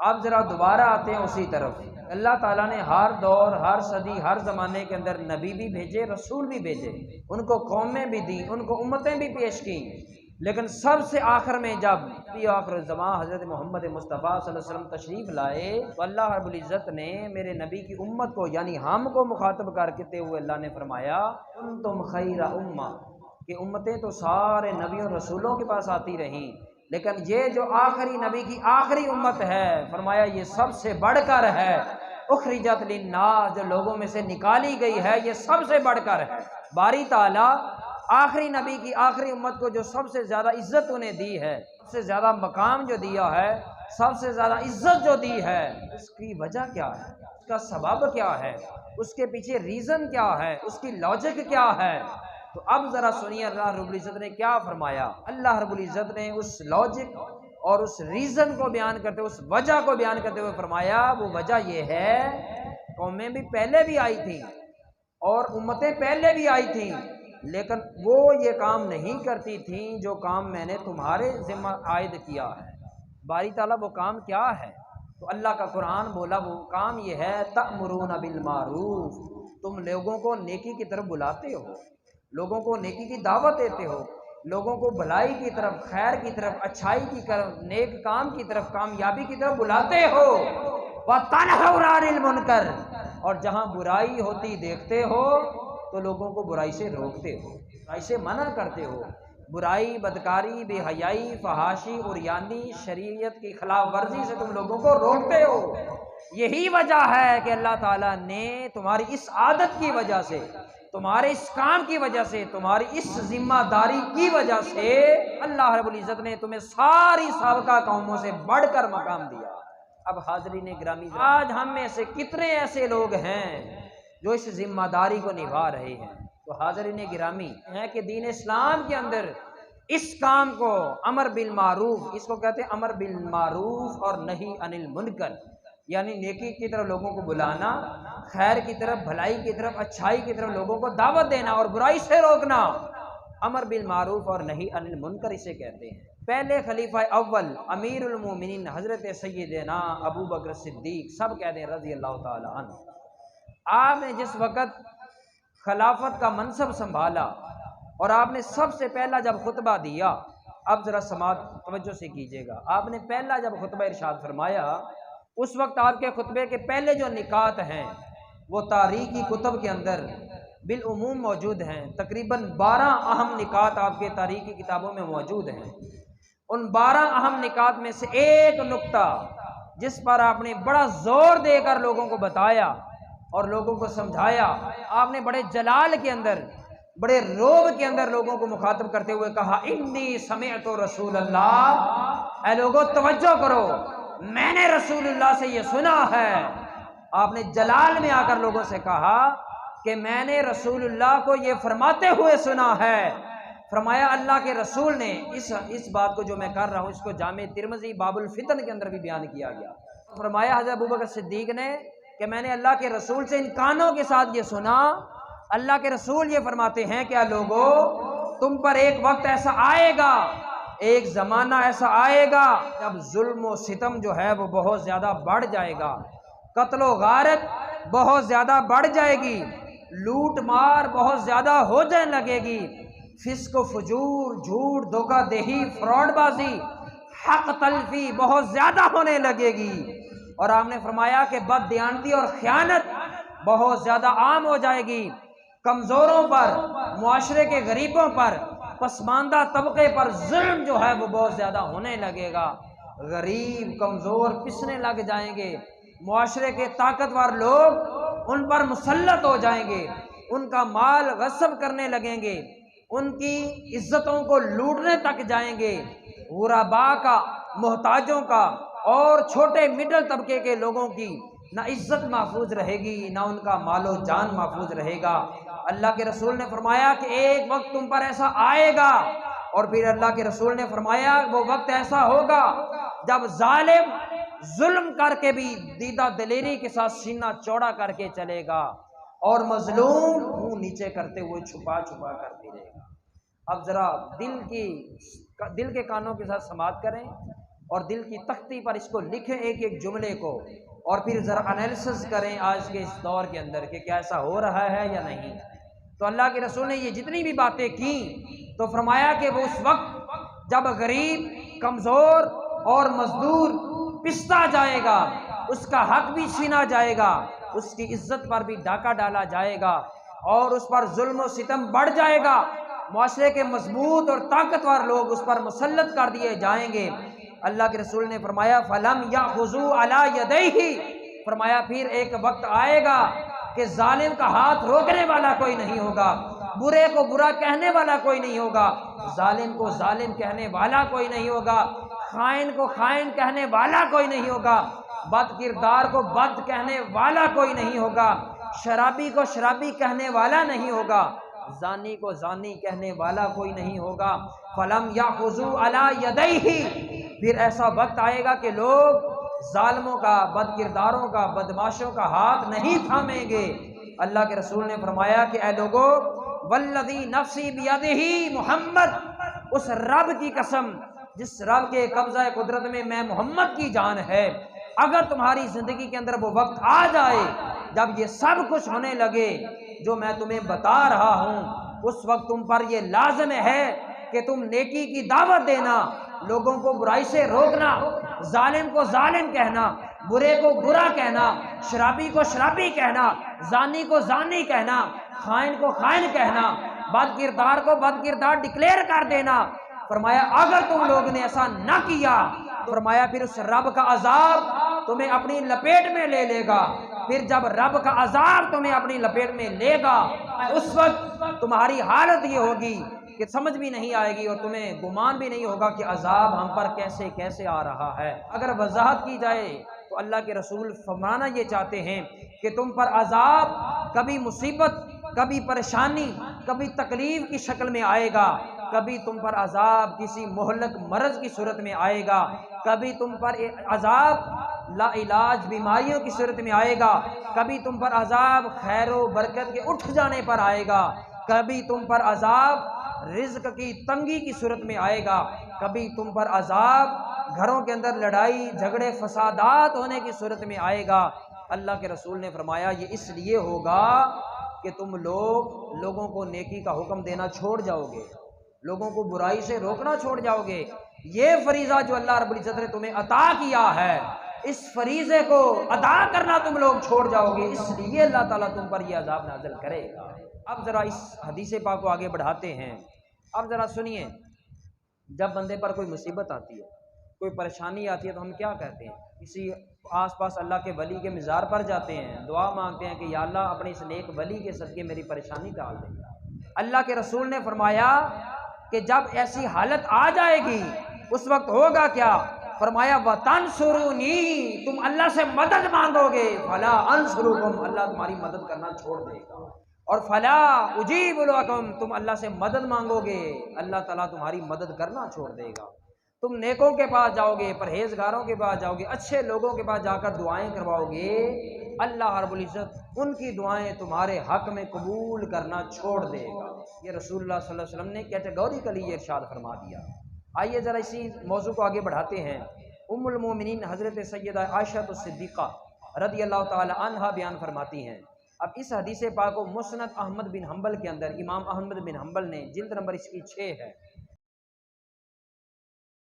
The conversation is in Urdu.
آپ ذرا دوبارہ آتے ہیں اسی طرف۔ اللہ تعالیٰ نے ہر دور، ہر صدی، ہر زمانے کے اندر نبی بھی بھیجے، رسول بھی بھیجے، ان کو قومیں بھی دیں، ان کو امتیں بھی پیش کی، لیکن سب سے آخر میں جب آخر الزمان حضرت محمد مصطفیٰ صلی اللہ علیہ وسلم تشریف لائے تو اللہ رب العزت نے میرے نبی کی امت کو یعنی ہم کو مخاطب کرتے ہوئے اللہ نے فرمایا کنتم خیر امہ، کہ امتیں تو سارے نبیوں رسولوں کے پاس آتی رہیں، لیکن یہ جو آخری نبی کی آخری امت ہے، فرمایا یہ سب سے بڑھ کر ہے، اخرجت للناس، جو لوگوں میں سے نکالی گئی ہے، یہ سب سے بڑھ کر ہے۔ باری تعالیٰ آخری نبی کی آخری امت کو جو سب سے زیادہ عزت انہیں دی ہے، سب سے زیادہ مقام جو دیا ہے، سب سے زیادہ عزت جو دی ہے، اس کی وجہ کیا ہے، اس کا سبب کیا ہے، اس کے پیچھے ریزن کیا ہے، اس کی لاجک کیا ہے؟ تو اب ذرا سنیے اللہ رب العزت نے کیا فرمایا۔ اللہ رب العزت نے اس لاجک اور اس ریزن کو بیان کرتے ہوئے، اس وجہ کو بیان کرتے ہوئے فرمایا وہ وجہ یہ ہے قومیں بھی پہلے بھی آئی تھیں اور امتیں پہلے بھی آئی تھیں، لیکن وہ یہ کام نہیں کرتی تھیں جو کام میں نے تمہارے ذمہ عائد کیا ہے۔ باری تعالیٰ وہ کام کیا ہے؟ تو اللہ کا قرآن بولا وہ کام یہ ہے تأمرون بالمعروف، تم لوگوں کو نیکی کی طرف بلاتے ہو، لوگوں کو نیکی کی دعوت دیتے ہو، لوگوں کو بھلائی کی طرف، خیر کی طرف، اچھائی کی طرف، نیک کام کی طرف، کامیابی کی طرف بلاتے ہو، وَتَنْهَوْنَ عَنِ الْمُنْكَرِ، اور جہاں برائی ہوتی دیکھتے ہو تو لوگوں کو برائی سے روکتے ہو، برائی سے منع کرتے ہو، برائی، بدکاری، بے حیائی، فحاشی، عریانی، شریعت کی خلاف ورزی سے تم لوگوں کو روکتے ہو۔ یہی وجہ ہے کہ اللہ تعالیٰ نے تمہاری اس عادت کی وجہ سے، تمہارے اس کام کی وجہ سے، تمہاری اس ذمہ داری کی وجہ سے اللہ رب العزت نے تمہیں ساری سابقہ قوموں سے بڑھ کر مقام دیا۔ اب حاضرین گرامی، آج ہم میں سے کتنے ایسے لوگ ہیں جو اس ذمہ داری کو نبھا رہے ہیں؟ تو حاضرین گرامی ہے کہ دین اسلام کے اندر اس کام کو امر بالمعروف، اس کو کہتے ہیں امر بالمعروف اور نہی عن المنکر، یعنی نیکی کی طرف لوگوں کو بلانا، خیر کی طرف، بھلائی کی طرف، اچھائی کی طرف لوگوں کو دعوت دینا اور برائی سے روکنا، امر بالمعروف اور نہی عن المنکر اسے کہتے ہیں۔ پہلے خلیفہ اول امیر المومنین حضرت سیدنا ابو بکر صدیق، سب کہتے ہیں رضی اللہ تعالی عنہ، آپ نے جس وقت خلافت کا منصب سنبھالا اور آپ نے سب سے پہلا جب خطبہ دیا، اب ذرا سماعت توجہ سے کیجیے گا، آپ نے پہلا جب خطبہ ارشاد فرمایا، اس وقت آپ کے خطبے کے پہلے جو نکات ہیں وہ تاریخی کتب کے اندر بالعموم موجود ہیں، تقریباً 12 اہم نکات آپ کے تاریخی کتابوں میں موجود ہیں۔ ان 12 اہم نکات میں سے ایک نقطہ جس پر آپ نے بڑا زور دے کر لوگوں کو بتایا اور لوگوں کو سمجھایا، آپ نے بڑے جلال کے اندر، بڑے روب کے اندر لوگوں کو مخاطب کرتے ہوئے کہا انی سمعت رسول اللہ، اے لوگوں توجہ کرو، میں نے رسول اللہ سے یہ سنا ہے۔ آپ نے جلال میں آ کر لوگوں سے کہا کہ میں نے رسول اللہ کو یہ فرماتے ہوئے سنا ہے۔ فرمایا اللہ کے رسول نے اس بات کو جو میں کر رہا ہوں اس کو جامع ترمذی باب الفتن کے اندر بھی بیان کیا گیا۔ فرمایا حضرت ابوبکر صدیق نے کہ میں نے اللہ کے رسول سے ان کانوں کے ساتھ یہ سنا، اللہ کے رسول یہ فرماتے ہیں کہ لوگو تم پر ایک وقت ایسا آئے گا، ایک زمانہ ایسا آئے گا جب ظلم و ستم جو ہے وہ بہت زیادہ بڑھ جائے گا، قتل و غارت بہت زیادہ بڑھ جائے گی، لوٹ مار بہت زیادہ ہو جانے لگے گی، فسق و فجور، جھوٹ، دھوکہ دہی، فراڈ بازی، حق تلفی بہت زیادہ ہونے لگے گی، اور آپ نے فرمایا کہ بد دیانتی اور خیانت بہت زیادہ عام ہو جائے گی، کمزوروں پر، معاشرے کے غریبوں پر، پسماندہ طبقے پر ظلم جو ہے وہ بہت زیادہ ہونے لگے گا، غریب کمزور پسنے لگ جائیں گے، معاشرے کے طاقتور لوگ ان پر مسلط ہو جائیں گے، ان کا مال غصب کرنے لگیں گے، ان کی عزتوں کو لوٹنے تک جائیں گے، غرباء کا، محتاجوں کا اور چھوٹے مڈل طبقے کے لوگوں کی نہ عزت محفوظ رہے گی، نہ ان کا مال و جان محفوظ رہے گا۔ اللہ کے رسول نے فرمایا کہ ایک وقت تم پر ایسا آئے گا، اور پھر اللہ کے رسول نے فرمایا وہ وقت ایسا ہوگا جب ظالم ظلم کر کے بھی دیدہ دلیری کے ساتھ سینہ چوڑا کر کے چلے گا، اور مظلوم منہ نیچے کرتے ہوئے چھپا چھپا کرتے رہے گا۔ اب ذرا دل کے کانوں کے ساتھ سماعت کریں اور دل کی تختی پر اس کو لکھیں ایک ایک جملے کو، اور پھر ذرا انالیسس کریں آج کے اس دور کے اندر کہ کیا ایسا ہو رہا ہے یا نہیں۔ تو اللہ کے رسول نے یہ جتنی بھی باتیں کی تو فرمایا کہ وہ اس وقت جب غریب، کمزور اور مزدور پستا جائے گا، اس کا حق بھی چھینا جائے گا، اس کی عزت پر بھی ڈاکہ ڈالا جائے گا، اور اس پر ظلم و ستم بڑھ جائے گا، معاشرے کے مضبوط اور طاقتور لوگ اس پر مسلط کر دیے جائیں گے۔ اللہ کے رسول نے فرمایا فَلَمْ يَأْخُذُوا عَلَىٰ يَدَيْهِ، فرمایا پھر ایک وقت آئے گا کہ ظالم کا ہاتھ روکنے والا کوئی نہیں ہوگا، برے کو برا کہنے والا کوئی نہیں ہوگا، ظالم کو ظالم کہنے والا کوئی نہیں ہوگا، خائن کو خائن کہنے والا کوئی نہیں ہوگا، بد کردار کو بد کہنے والا کوئی نہیں ہوگا، شرابی کو شرابی کہنے والا نہیں ہوگا، زانی کو زانی کہنے والا کوئی نہیں ہوگا۔ فَلَمْ يَأْخُذُوا عَلَىٰ يَدَيْهِ، پھر ایسا وقت آئے گا کہ لوگ ظالموں کا، بد کرداروں کا، بدماشوں کا ہاتھ نہیں تھامیں گے۔ اللہ کے رسول نے فرمایا کہ اے لوگو، والذی نفسی بیدہ، محمد، اس رب کی قسم جس رب کے قبضہ قدرت میں میں محمد کی جان ہے، اگر تمہاری زندگی کے اندر وہ وقت آ جائے جب یہ سب کچھ ہونے لگے جو میں تمہیں بتا رہا ہوں، اس وقت تم پر یہ لازم ہے کہ تم نیکی کی دعوت دینا، لوگوں کو برائی سے روکنا، ظالم کو ظالم کہنا، برے کو برا کہنا، شرابی کو شرابی کہنا، زانی کو زانی کہنا، خائن کو خائن کہنا، بد کردار کو بد کردار ڈکلیئر کر دینا۔ فرمایا اگر تم لوگوں نے ایسا نہ کیا، فرمایا پھر اس رب کا عذاب تمہیں اپنی لپیٹ میں لے لے گا۔ پھر جب رب کا عذاب تمہیں اپنی لپیٹ میں لے گا، اس وقت تمہاری حالت یہ ہوگی کہ سمجھ بھی نہیں آئے گی اور تمہیں گمان بھی نہیں ہوگا کہ عذاب ہم پر کیسے کیسے آ رہا ہے۔ اگر وضاحت کی جائے تو اللہ کے رسول فرمانا یہ چاہتے ہیں کہ تم پر عذاب کبھی مصیبت، کبھی پریشانی، کبھی تکلیف کی شکل میں آئے گا، کبھی تم پر عذاب کسی مہلک مرض کی صورت میں آئے گا، کبھی تم پر عذاب لا علاج بیماریوں کی صورت میں آئے گا، کبھی تم پر عذاب خیر و برکت کے اٹھ جانے پر آئے گا، کبھی تم پر عذاب رزق کی تنگی کی صورت میں آئے گا، کبھی تم پر عذاب گھروں کے اندر لڑائی جھگڑے فسادات ہونے کی صورت میں آئے گا۔ اللہ کے رسول نے فرمایا یہ اس لیے ہوگا کہ تم لوگوں کو نیکی کا حکم دینا چھوڑ جاؤ گے، لوگوں کو برائی سے روکنا چھوڑ جاؤ گے۔ یہ فریضہ جو اللہ رب العزت نے تمہیں عطا کیا ہے، اس فریضے کو ادا کرنا تم لوگ چھوڑ جاؤ گے، اس لیے اللہ تعالیٰ تم پر یہ عذاب نازل کرے گا۔ اب ذرا اس حدیث پاک کو آگے بڑھاتے ہیں۔ اب ذرا سنیے، جب بندے پر کوئی مصیبت آتی ہے، کوئی پریشانی آتی ہے تو ہم کیا کہتے ہیں؟ کسی آس پاس اللہ کے ولی کے مزار پر جاتے ہیں، دعا مانگتے ہیں کہ یا اللہ اپنے اس نیک ولی کے صدقے میری پریشانی ٹال دے۔ اللہ کے رسول نے فرمایا کہ جب ایسی حالت آ جائے گی اس وقت ہوگا کیا؟ فرمایا وَتَنْصُرُونِي، تم اللہ سے مدد مانگو گے، فَلَا أَنْصُرُكُمْ، اللہ تمہاری مدد کرنا چھوڑ دے گا، اور فَلَا أُجِيبُ لَكُمْ، تم اللہ سے مدد مانگو گے، اللہ تعالیٰ تمہاری مدد کرنا چھوڑ دے گا۔ تم نیکوں کے پاس جاؤ گے، پرہیزگاروں کے پاس جاؤ گے، اچھے لوگوں کے پاس جا کر دعائیں کرواؤ گے، اللہ رب العزت ان کی دعائیں تمہارے حق میں قبول کرنا چھوڑ دے گا۔ یہ رسول اللہ صلی اللہ علیہ وسلم نے کیٹیگوریکلی یہ ارشاد فرما دیا۔ آئیے ذرا اسی موضوع کو آگے بڑھاتے ہیں۔ ام المومنین حضرت سیدہ عائشہ الصدیقہ رضی اللہ تعالی عنہا بیان فرماتی ہیں۔ اب اس حدیث پاک کو مسند احمد بن حنبل کے اندر امام احمد بن حنبل نے جلد نمبر اس کی 6 ہے،